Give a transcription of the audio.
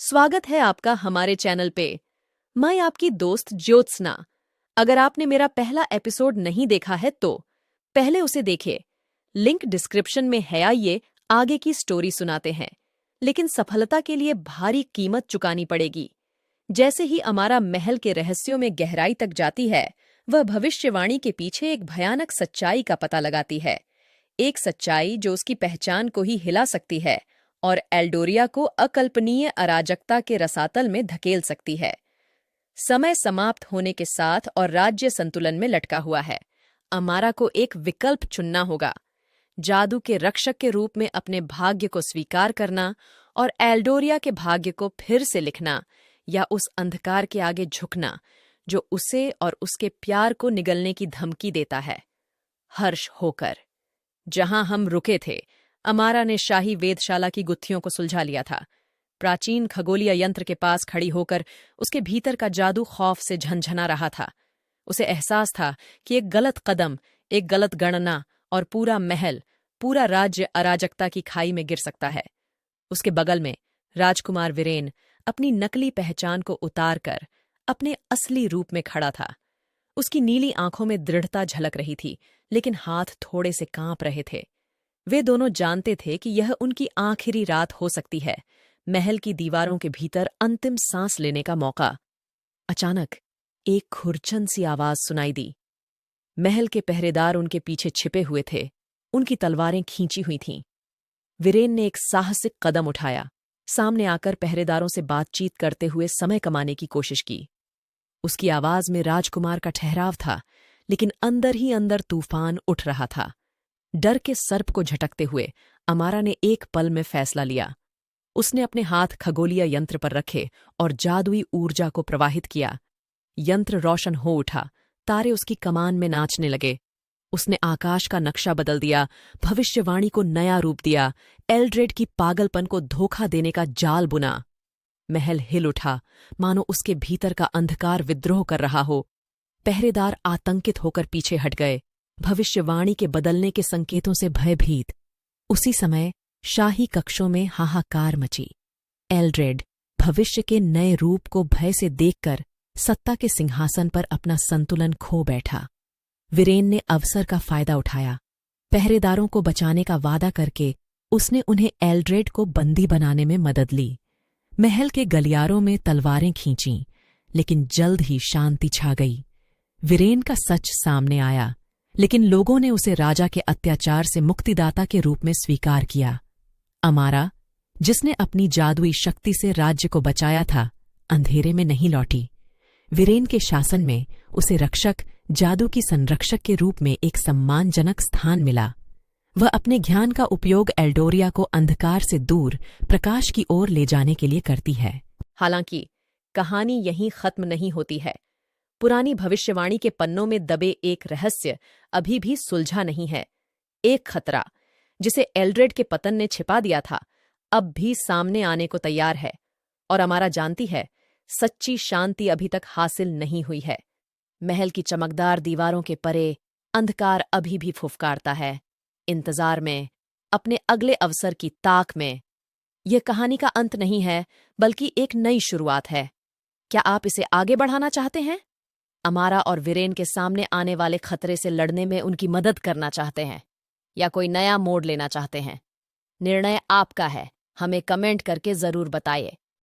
स्वागत है आपका हमारे चैनल पे। मैं आपकी दोस्त ज्योत्सना। अगर आपने मेरा पहला एपिसोड नहीं देखा है तो पहले उसे देखिए। लिंक डिस्क्रिप्शन में है। आइए आगे की स्टोरी सुनाते हैं, लेकिन सफलता के लिए भारी कीमत चुकानी पड़ेगी। जैसे ही हमारा महल के रहस्यों में गहराई तक जाती है, वह भविष्यवाणी के पीछे एक भयानक सच्चाई का पता लगाती है। एक सच्चाई जो उसकी पहचान को ही हिला सकती है और एल्डोरिया को अकल्पनीय अराजकता के रसातल में धकेल सकती है। समय समाप्त होने के साथ और राज्य संतुलन में लटका हुआ है। अमारा को एक विकल्प चुनना होगा: जादू के रक्षक के रूप में अपने भाग्य को स्वीकार करना और एल्डोरिया के भाग्य को फिर से लिखना, या उस अंधकार के आगे झुकना जो उसे और उसके प्यार को निगलने की धमकी देता है। हर्ष होकर जहां हम रुके थे, अमारा ने शाही वेधशाला की गुत्थियों को सुलझा लिया था। प्राचीन खगोलीय यंत्र के पास खड़ी होकर उसके भीतर का जादू खौफ से झंझना रहा था। उसे एहसास था कि एक गलत कदम, एक गलत गणना और पूरा महल, पूरा राज्य अराजकता की खाई में गिर सकता है। उसके बगल में राजकुमार वीरेन अपनी नकली पहचान को उतार कर अपने असली रूप में खड़ा था। उसकी नीली आंखों में दृढ़ता झलक रही थी, लेकिन हाथ थोड़े से कांप रहे थे। वे दोनों जानते थे कि यह उनकी आखिरी रात हो सकती है, महल की दीवारों के भीतर अंतिम सांस लेने का मौका। अचानक एक खुरचन सी आवाज सुनाई दी। महल के पहरेदार उनके पीछे छिपे हुए थे, उनकी तलवारें खींची हुई थीं। वीरेन ने एक साहसिक कदम उठाया, सामने आकर पहरेदारों से बातचीत करते हुए समय कमाने की कोशिश की। उसकी आवाज में राजकुमार का ठहराव था, लेकिन अंदर ही अंदर तूफान उठ रहा था। डर के सर्प को झटकते हुए अमारा ने एक पल में फैसला लिया। उसने अपने हाथ खगोलीय यंत्र पर रखे और जादुई ऊर्जा को प्रवाहित किया। यंत्र रोशन हो उठा, तारे उसकी कमान में नाचने लगे। उसने आकाश का नक्शा बदल दिया, भविष्यवाणी को नया रूप दिया, एल्ड्रेड की पागलपन को धोखा देने का जाल बुना। महल हिल उठा, मानो उसके भीतर का अंधकार विद्रोह कर रहा हो। पहरेदार आतंकित होकर पीछे हट गए, भविष्यवाणी के बदलने के संकेतों से भयभीत। उसी समय शाही कक्षों में हाहाकार मची। एल्ड्रेड भविष्य के नए रूप को भय से देखकर सत्ता के सिंहासन पर अपना संतुलन खो बैठा। वीरेन ने अवसर का फायदा उठाया। पहरेदारों को बचाने का वादा करके उसने उन्हें एल्ड्रेड को बंदी बनाने में मदद ली। महल के गलियारों में तलवारें खींचीं, लेकिन जल्द ही शांति छा गई। वीरेन का सच सामने आया, लेकिन लोगों ने उसे राजा के अत्याचार से मुक्तिदाता के रूप में स्वीकार किया। अमारा, जिसने अपनी जादुई शक्ति से राज्य को बचाया था, अंधेरे में नहीं लौटी। वीरेन के शासन में उसे रक्षक, जादू की संरक्षक के रूप में एक सम्मानजनक स्थान मिला। वह अपने ज्ञान का उपयोग एल्डोरिया को अंधकार से दूर प्रकाश की ओर ले जाने के लिए करती है। हालांकि कहानी यहीं खत्म नहीं होती है। पुरानी भविष्यवाणी के पन्नों में दबे एक रहस्य अभी भी सुलझा नहीं है। एक खतरा जिसे एल्ड्रेड के पतन ने छिपा दिया था, अब भी सामने आने को तैयार है। और अमारा जानती है, सच्ची शांति अभी तक हासिल नहीं हुई है। महल की चमकदार दीवारों के परे अंधकार अभी भी फुफकारता है, इंतजार में, अपने अगले अवसर की ताक में। यह कहानी का अंत नहीं है, बल्कि एक नई शुरुआत है। क्या आप इसे आगे बढ़ाना चाहते हैं? अमारा और वीरेन के सामने आने वाले खतरे से लड़ने में उनकी मदद करना चाहते हैं, या कोई नया मोड़ लेना चाहते हैं? निर्णय आपका है। हमें कमेंट करके जरूर बताइए।